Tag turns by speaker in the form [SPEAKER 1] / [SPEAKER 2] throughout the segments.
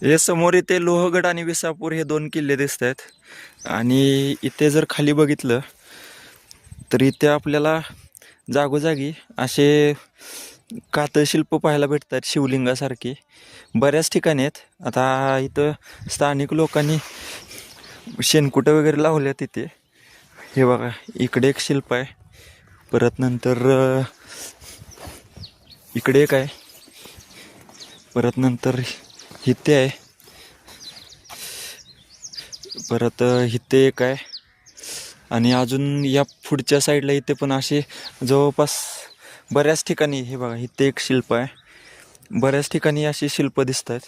[SPEAKER 1] हे समोर इथे लोहगड आणि विसापूर हे दोन किल्ले दिसत आहेत. आणि इथे जर खाली बघितलं तर इथे आपल्याला जागोजागी असे कातळशिल्प पाहायला भेटतात शिवलिंगासारखी. बऱ्याच ठिकाणी आहेत. आता इथं स्थानिक लोकांनी शेणकुटं वगैरे लावल्या तिथे. हे बघा, इकडे एक शिल्प आहे. परत नंतर इकडे एक आहे. परत नंतर इथे आहे. परत इथे एक आहे. आणि अजून या पुढच्या साईडला इथे पण असे जवळपास बऱ्याच ठिकाणी, हे बघा इथे एक शिल्प आहे. बऱ्याच ठिकाणी अशी शिल्प दिसत आहेत.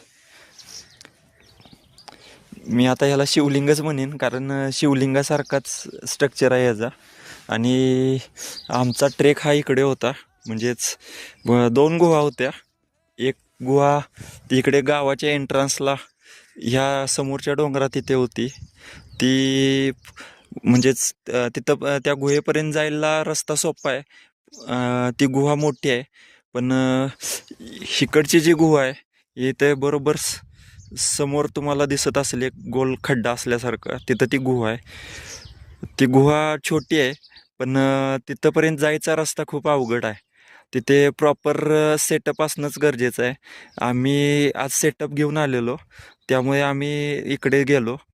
[SPEAKER 1] मी आता ह्याला शिवलिंगच म्हणेन, कारण शिवलिंगासारखाच स्ट्रक्चर आहे याचा. आणि आमचा ट्रेक हा इकडे होता. म्हणजेच दोन गुहा होत्या. एक गुहा तिकडे गावाच्या एंट्रन्सला ह्या समोरच्या डोंगरात तिथे होती. ती म्हणजेच तिथं त्या गुहेपर्यंत जायला रस्ता सोपा आहे. ती गुहा मोठी आहे. पण इकडची जी गुहा आहे इथे बरोबर समोर तुम्हाला दिसत असेल एक गोल खड्डा असल्यासारखं, तिथं ती गुहा आहे. ती गुहा छोटी आहे, पण तिथंपर्यंत जायचा रस्ता खूप अवघड आहे. तिथे प्रॉपर सेटअप असणंच गरजेचं आहे. आम्ही आज सेटअप घेऊन आलेलो, त्यामुळे आम्ही इकडे गेलो.